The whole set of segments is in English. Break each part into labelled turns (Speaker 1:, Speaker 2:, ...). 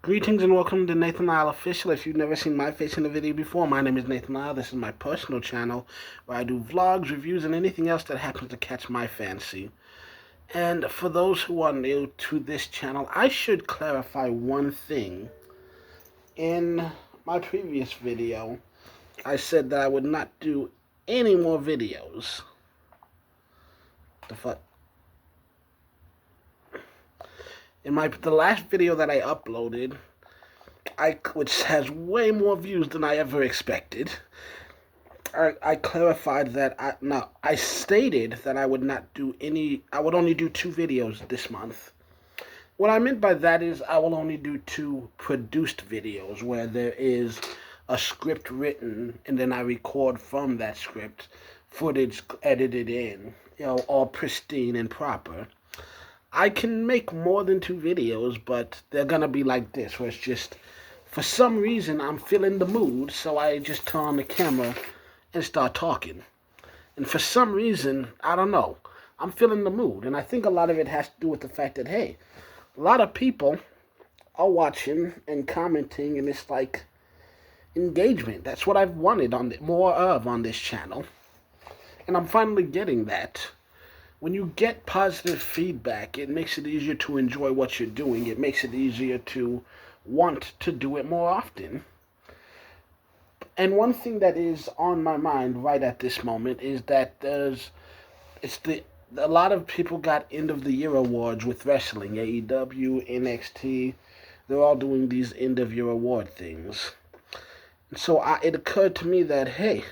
Speaker 1: Greetings and welcome to Nathan Lyle Official. If you've never seen my face in a video before, my name is Nathan Lyle. This is my personal channel where I do vlogs, reviews, and anything else that happens to catch my fancy. And for those who are new to this channel, I should clarify one thing. In my previous video, I said that I would not do any more videos. The fuck? In the last video that I uploaded, which has way more views than I ever expected, I clarified that I stated that I would not do I would only do 2 videos this month. What I meant by that is I will only do 2 produced videos where there is a script written and then I record from that script, footage edited in, all pristine and proper. I can make more than 2 videos, but they're gonna be like this, where it's just, for some reason, I'm feeling the mood, so I just turn on the camera and start talking. And for some reason, I don't know, I'm feeling the mood. And I think a lot of it has to do with the fact that, hey, a lot of people are watching and commenting, and it's like engagement. That's what I've wanted more of on this channel. And I'm finally getting that. When you get positive feedback, it makes it easier to enjoy what you're doing. It makes it easier to want to do it more often. And one thing that is on my mind right at this moment is that a lot of people got end of the year awards with wrestling. AEW, NXT, they're all doing these end of year award things. And so it occurred to me that, hey,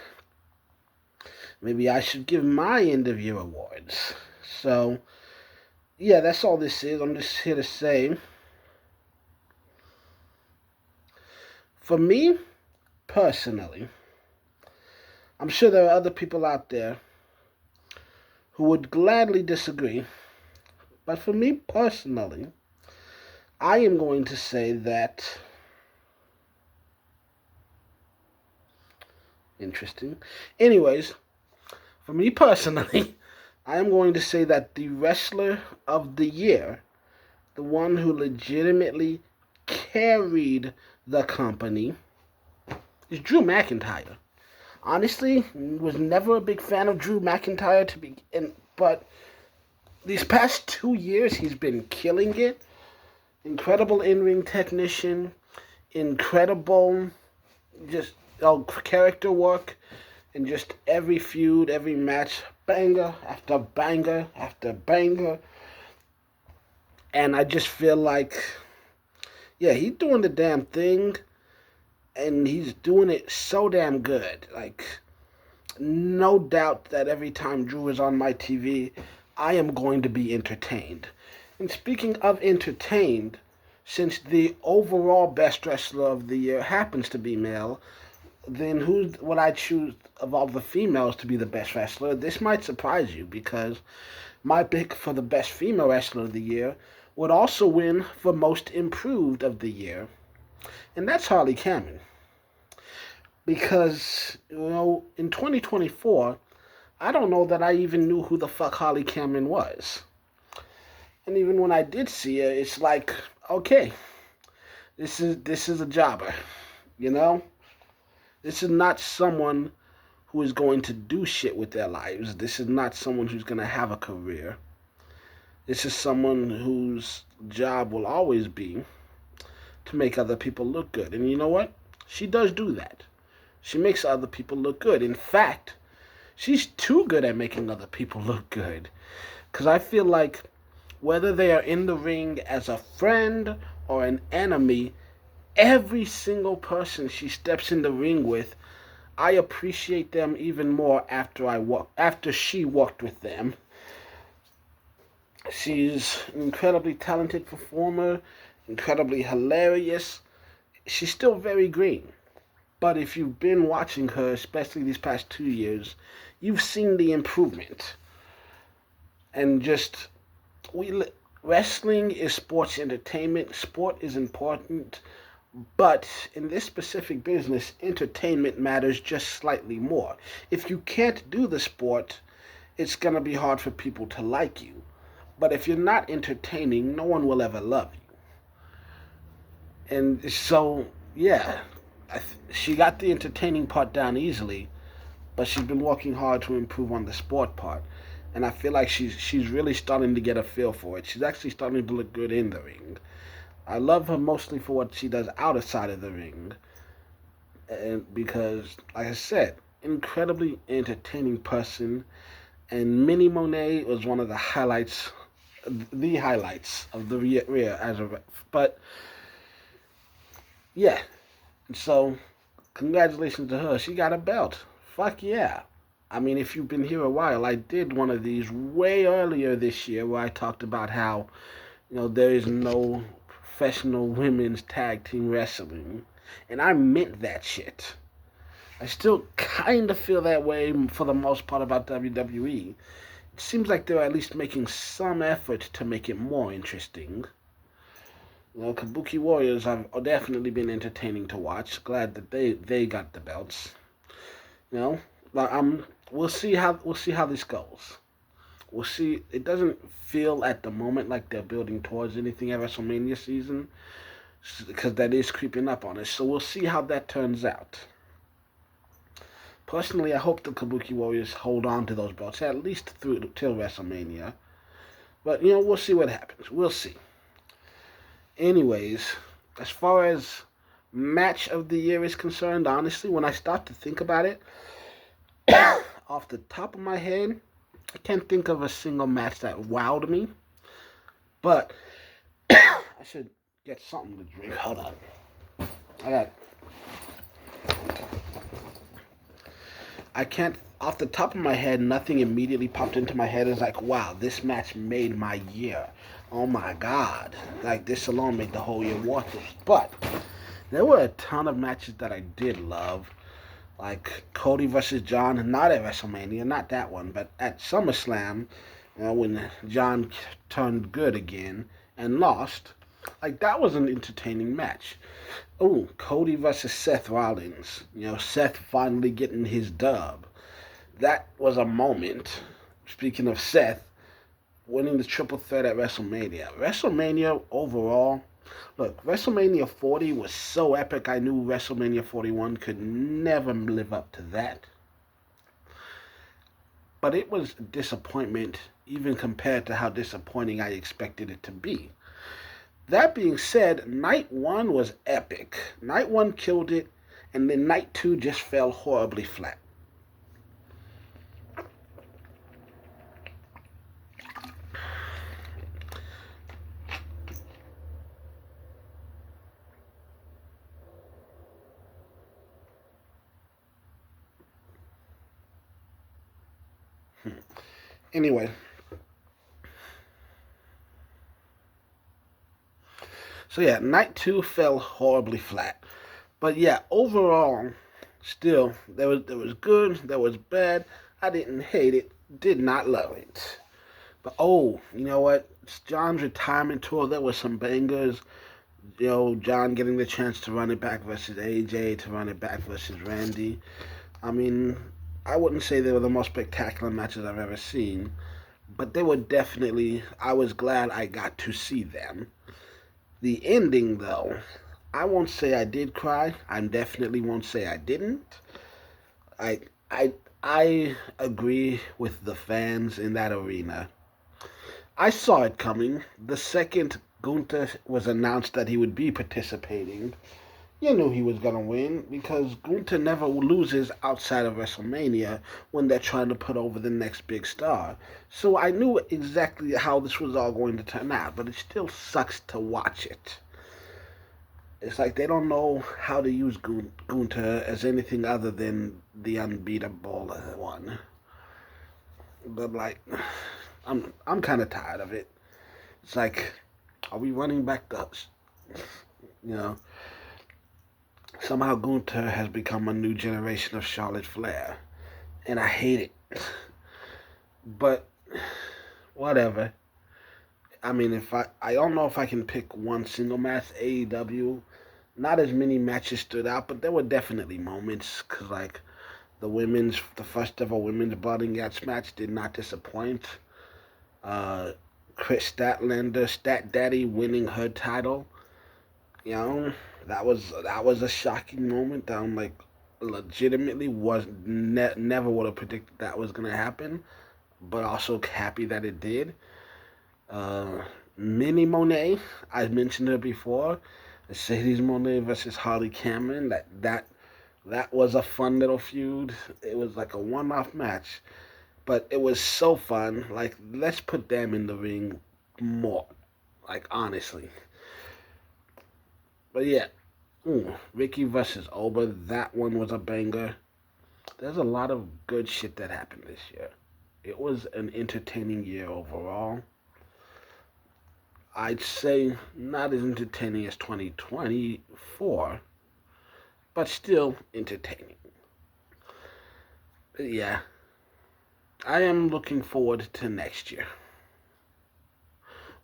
Speaker 1: maybe I should give my end of year awards. So, yeah, that's all this is. I'm just here to say, for me, personally, I'm sure there are other people out there who would gladly disagree, but for me personally, I am going to say that, interesting. Anyways, for me personally, I am going to say that the wrestler of the year, the one who legitimately carried the company, is Drew McIntyre. Honestly, was never a big fan of Drew McIntyre but these past 2 years he's been killing it. Incredible in-ring technician, incredible character work, and just every feud, every match, banger after banger after banger. And I just feel like, yeah, he's doing the damn thing, and he's doing it so damn good. Like, no doubt that every time Drew is on my TV, I am going to be entertained. And speaking of entertained, since the overall best wrestler of the year happens to be male, then who would I choose of all the females to be the best wrestler? This might surprise you, because my pick for the best female wrestler of the year would also win for most improved of the year, and that's Harley. Because, in 2024, I don't know that I even knew who the fuck Harley was. And even when I did see her, it's like, okay, this is a jobber, This is not someone who is going to do shit with their lives. This is not someone who's going to have a career. This is someone whose job will always be to make other people look good. And you know what? She does do that. She makes other people look good. In fact, she's too good at making other people look good. Because I feel like whether they are in the ring as a friend or an enemy, every single person she steps in the ring with, I appreciate them even more after she walked with them. She's an incredibly talented performer, incredibly hilarious. She's still very green. But if you've been watching her, especially these past 2 years, you've seen the improvement. And just, wrestling is sports entertainment. Sport is important. But in this specific business, entertainment matters just slightly more. If you can't do the sport, it's going to be hard for people to like you. But if you're not entertaining, no one will ever love you. And so, yeah, she got the entertaining part down easily, but she's been working hard to improve on the sport part. And I feel like she's really starting to get a feel for it. She's actually starting to look good in the ring. I love her mostly for what she does outside of the ring, and because, like I said, incredibly entertaining person. And Mini Monet was one of the highlights of the rear as a ref. But yeah, so congratulations to her. She got a belt. Fuck yeah. I mean, if you've been here a while, I did one of these way earlier this year where I talked about how, there is no professional women's tag team wrestling. And I meant that shit. I still kind of feel that way for the most part about WWE. It seems like they're at least making some effort to make it more interesting. Kabuki Warriors have definitely been entertaining to watch. Glad that they got the belts. But we'll see how this goes. We'll see. It doesn't feel at the moment like they're building towards anything at WrestleMania season, because that is creeping up on us. So we'll see how that turns out. Personally, I hope the Kabuki Warriors hold on to those belts at least through till WrestleMania. But we'll see what happens. We'll see. Anyways, as far as match of the year is concerned, honestly, when I start to think about it, off the top of my head, I can't think of a single match that wowed me. But I should get something to drink. Hold on. I can't, off the top of my head, nothing immediately popped into my head as like, wow, this match made my year. Oh my God. Like, this alone made the whole year worth it. But there were a ton of matches that I did love. Like Cody versus John, not at WrestleMania, not that one, but at SummerSlam, when John turned good again and lost. Like, that was an entertaining match. Oh, Cody versus Seth Rollins. Seth finally getting his dub. That was a moment. Speaking of Seth, winning the triple threat at WrestleMania. WrestleMania overall, look, WrestleMania 40 was so epic, I knew WrestleMania 41 could never live up to that. But it was a disappointment, even compared to how disappointing I expected it to be. That being said, night one was epic. Night one killed it, and then night two just fell horribly flat. Anyway, so yeah, night two fell horribly flat. But yeah, overall, still, there was good, there was bad. I didn't hate it, did not love it. But oh, you know what? It's John's retirement tour. There were some bangers. John getting the chance to run it back versus AJ, to run it back versus Randy. I mean, I wouldn't say they were the most spectacular matches I've ever seen, but they were definitely, I was glad I got to see them. The ending, though, I won't say I did cry. I definitely won't say I didn't. I I I agree with the fans in that arena. I saw it coming. The second Gunther was announced that he would be participating, you knew he was going to win, because Gunther never loses outside of WrestleMania when they're trying to put over the next big star. So I knew exactly how this was all going to turn out, but it still sucks to watch it. It's like they don't know how to use Gunther as anything other than the unbeatable one. But like, I'm kind of tired of it. It's like, are we running back the, you know? Somehow Gunther has become a new generation of Charlotte Flair, and I hate it. But whatever. I mean, if I don't know if I can pick one single match. AEW, not as many matches stood out, but there were definitely moments, because like the first ever women's blood and guts match did not disappoint. Uh, Chris Statlander, Stat Daddy, winning her title You know, that was a shocking moment. That I'm like, legitimately was never would have predicted that was gonna happen, but also happy that it did. Uh, Mini Monet, I mentioned her before. Mercedes Monet versus Harley Cameron. That was a fun little feud. It was like a one-off match, but it was so fun. Like, let's put them in the ring more. Like, honestly. But yeah, Ricky versus Oba. That one was a banger. There's a lot of good shit that happened this year. It was an entertaining year overall. I'd say not as entertaining as 2024, but still entertaining. But yeah, I am looking forward to next year.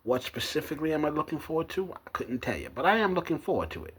Speaker 1: What specifically am I looking forward to? I couldn't tell you, but I am looking forward to it.